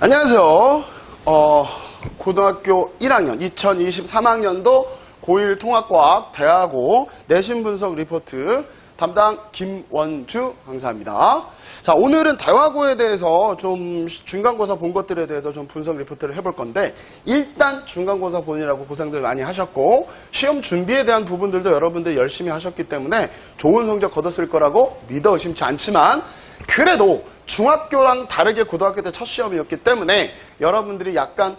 안녕하세요. 고등학교 1학년 2023학년도 고1 통합과학 대하고 내신 분석 리포트 담당 김원주 강사입니다. 자, 오늘은 대화고에 대해서 좀 중간고사 본 것들에 대해서 좀 분석 리포트를 해볼 건데, 일단 중간고사 본이라고 고생들 많이 하셨고 시험 준비에 대한 부분들도 여러분들 열심히 하셨기 때문에 좋은 성적 거뒀을 거라고 믿어 의심치 않지만, 그래도 중학교랑 다르게 고등학교 때 첫 시험이었기 때문에 여러분들이 약간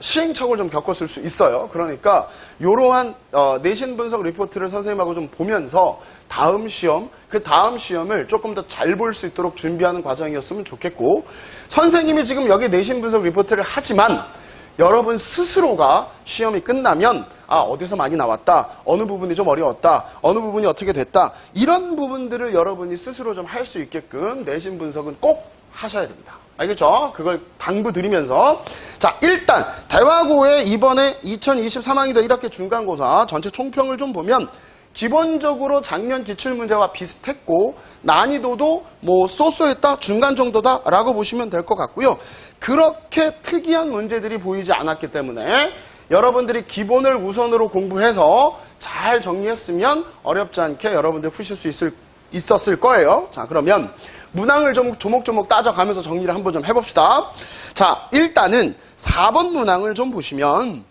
시행착오를 좀 겪었을 수 있어요. 그러니까 이러한 내신 분석 리포트를 선생님하고 좀 보면서 다음 시험, 그 다음 시험을 조금 더 잘 볼 수 있도록 준비하는 과정이었으면 좋겠고, 선생님이 지금 여기 내신 분석 리포트를 하지만 여러분 스스로가 시험이 끝나면 어디서 많이 나왔다, 어느 부분이 좀 어려웠다, 어느 부분이 어떻게 됐다, 이런 부분들을 여러분이 스스로 좀 할 수 있게끔 내신 분석은 꼭 하셔야 됩니다. 알겠죠? 그걸 당부드리면서, 자, 일단 대화고의 이번에 2023학년도 1학기 중간고사 전체 총평을 좀 보면 기본적으로 작년 기출문제와 비슷했고 난이도도 쏘쏘했다, 중간 정도다 라고 보시면 될 것 같고요. 그렇게 특이한 문제들이 보이지 않았기 때문에 여러분들이 기본을 우선으로 공부해서 잘 정리했으면 어렵지 않게 여러분들 푸실 수 있었을 거예요. 자, 그러면 문항을 좀 조목조목 따져가면서 정리를 한번 좀 해봅시다. 자, 일단은 4번 문항을 좀 보시면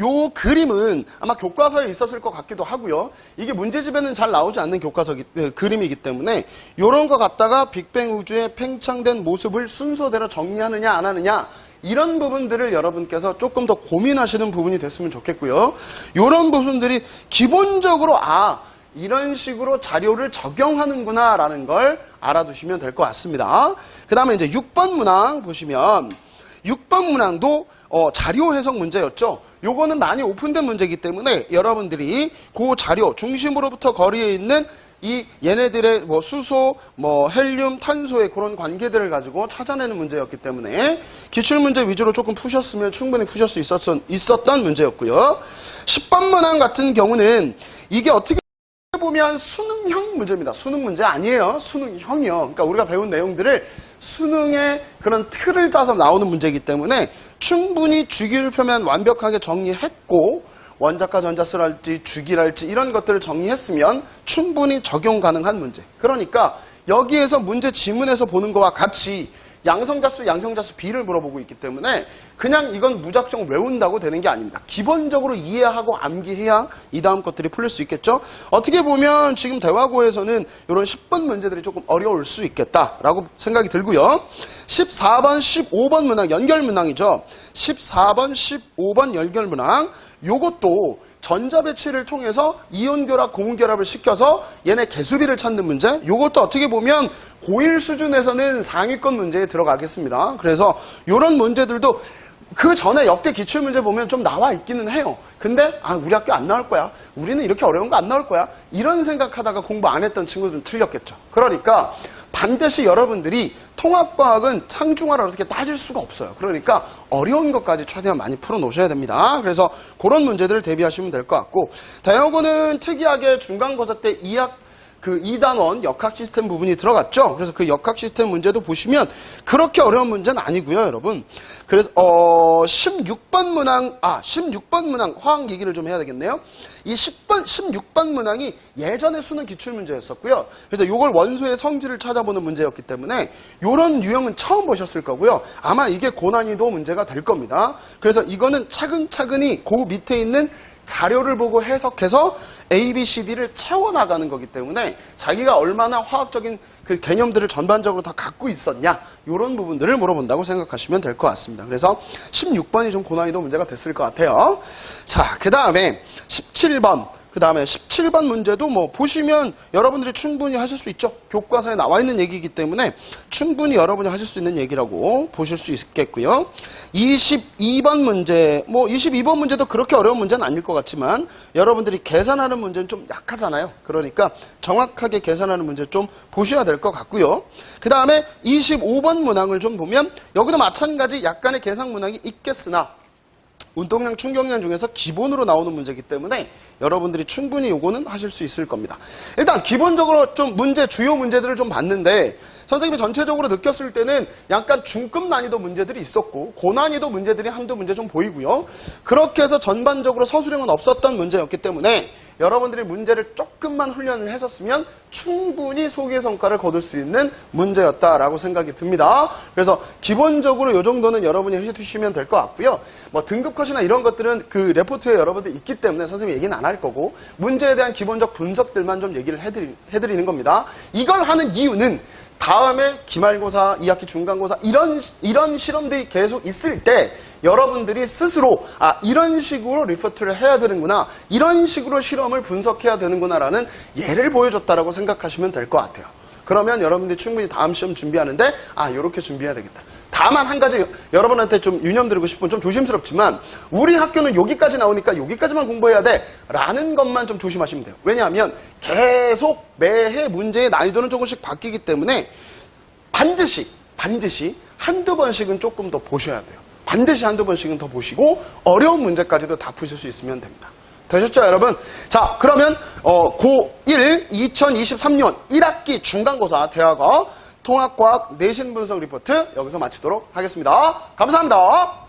요 그림은 아마 교과서에 있었을 것 같기도 하고요. 이게 문제집에는 잘 나오지 않는 그림이기 때문에 요런 거 갖다가 빅뱅 우주의 팽창된 모습을 순서대로 정리하느냐 안 하느냐, 이런 부분들을 여러분께서 조금 더 고민하시는 부분이 됐으면 좋겠고요. 요런 부분들이 기본적으로 이런 식으로 자료를 적용하는구나 라는 걸 알아두시면 될 것 같습니다. 그 다음에 이제 6번 문항 보시면 6번 문항도 자료 해석 문제였죠. 요거는 많이 오픈된 문제이기 때문에 여러분들이 그 자료 중심으로부터 거리에 있는 얘네들의 수소, 헬륨, 탄소의 그런 관계들을 가지고 찾아내는 문제였기 때문에 기출문제 위주로 조금 푸셨으면 충분히 푸실 수 있었던 문제였고요. 10번 문항 같은 경우는 이게 어떻게 보면 수능형 문제입니다. 수능 문제 아니에요. 수능형이요. 그러니까 우리가 배운 내용들을 수능의 그런 틀을 짜서 나오는 문제이기 때문에 충분히 주기율표면 완벽하게 정리했고, 원자과 전자수랄지 주기랄지 이런 것들을 정리했으면 충분히 적용 가능한 문제. 그러니까 여기에서 문제 지문에서 보는 거와 같이 양성자수, 양성자수 비를 물어보고 있기 때문에 그냥 이건 무작정 외운다고 되는 게 아닙니다. 기본적으로 이해하고 암기해야 이 다음 것들이 풀릴 수 있겠죠. 어떻게 보면 지금 대화고에서는 이런 10번 문제들이 조금 어려울 수 있겠다라고 생각이 들고요. 14번, 15번 문항, 연결 문항이죠. 14번, 15번 연결 문항, 요것도 전자배치를 통해서 이온결합, 고무결합을 시켜서 얘네 개수비를 찾는 문제, 요것도 어떻게 보면 고1 수준에서는 상위권 문제에 들어가겠습니다. 그래서 이런 문제들도 그 전에 역대 기출문제 보면 좀 나와 있기는 해요. 근데 우리 학교 안 나올 거야, 우리는 이렇게 어려운 거 안 나올 거야, 이런 생각하다가 공부 안 했던 친구들은 틀렸겠죠. 그러니까 반드시 여러분들이 통합과학은 창중하라 이렇게 따질 수가 없어요. 그러니까 어려운 것까지 최대한 많이 풀어놓으셔야 됩니다. 그래서 그런 문제들을 대비하시면 될 것 같고, 대학원은 특이하게 중간고사 때 2단원 역학 시스템 부분이 들어갔죠. 그래서 그 역학 시스템 문제도 보시면 그렇게 어려운 문제는 아니고요, 여러분. 그래서 16번 문항 화학 얘기를 좀 해야 되겠네요. 이 16번 문항이 예전에 수능 기출문제였었고요. 그래서 이걸 원소의 성질을 찾아보는 문제였기 때문에 이런 유형은 처음 보셨을 거고요. 아마 이게 고난이도 문제가 될 겁니다. 그래서 이거는 차근차근히 그 밑에 있는 자료를 보고 해석해서 A, B, C, D를 채워나가는 거기 때문에 자기가 얼마나 화학적인 그 개념들을 전반적으로 다 갖고 있었냐, 이런 부분들을 물어본다고 생각하시면 될 것 같습니다. 그래서 16번이 좀 고난이도 문제가 됐을 것 같아요. 자, 그 다음에 17번. 그 다음에 17번 문제도 보시면 여러분들이 충분히 하실 수 있죠. 교과서에 나와 있는 얘기이기 때문에 충분히 여러분이 하실 수 있는 얘기라고 보실 수 있겠고요. 22번 문제, 22번 문제도 그렇게 어려운 문제는 아닐 것 같지만 여러분들이 계산하는 문제는 좀 약하잖아요. 그러니까 정확하게 계산하는 문제 좀 보셔야 될 것 같고요. 그 다음에 25번 문항을 좀 보면 여기도 마찬가지 약간의 계산 문항이 있겠으나 운동량 충격량 중에서 기본으로 나오는 문제이기 때문에 여러분들이 충분히 요거는 하실 수 있을 겁니다. 일단 기본적으로 좀 주요 문제들을 좀 봤는데 선생님이 전체적으로 느꼈을 때는 약간 중급 난이도 문제들이 있었고 고난이도 문제들이 한두 문제 좀 보이고요. 그렇게 해서 전반적으로 서술형은 없었던 문제였기 때문에 여러분들이 문제를 조금만 훈련을 했었으면 충분히 소개 성과를 거둘 수 있는 문제였다라고 생각이 듭니다. 그래서 기본적으로 이 정도는 여러분이 해주시면 될 것 같고요. 뭐 등급 컷이나 이런 것들은 그 레포트에 여러분들 있기 때문에 선생님이 얘기는 안 할 거고 문제에 대한 기본적 분석들만 좀 얘기를 해드리는 겁니다. 이걸 하는 이유는 다음에 기말고사, 2학기 중간고사 이런 실험들이 계속 있을 때 여러분들이 스스로 이런 식으로 리포트를 해야 되는구나, 이런 식으로 실험을 분석해야 되는구나라는 예를 보여줬다라고 생각하시면 될 것 같아요. 그러면 여러분들이 충분히 다음 시험 준비하는데 이렇게 준비해야 되겠다. 다만 한 가지 여러분한테 좀 유념드리고 싶은, 좀 조심스럽지만 우리 학교는 여기까지 나오니까 여기까지만 공부해야 돼 라는 것만 좀 조심하시면 돼요. 왜냐하면 계속 매해 문제의 난이도는 조금씩 바뀌기 때문에 반드시 한두 번씩은 조금 더 보셔야 돼요. 반드시 한두 번씩은 더 보시고 어려운 문제까지도 다 푸실 수 있으면 됩니다. 되셨죠, 여러분? 자, 그러면 고1 2023년 1학기 중간고사 대학어 통합과학 내신 분석 리포트 여기서 마치도록 하겠습니다. 감사합니다.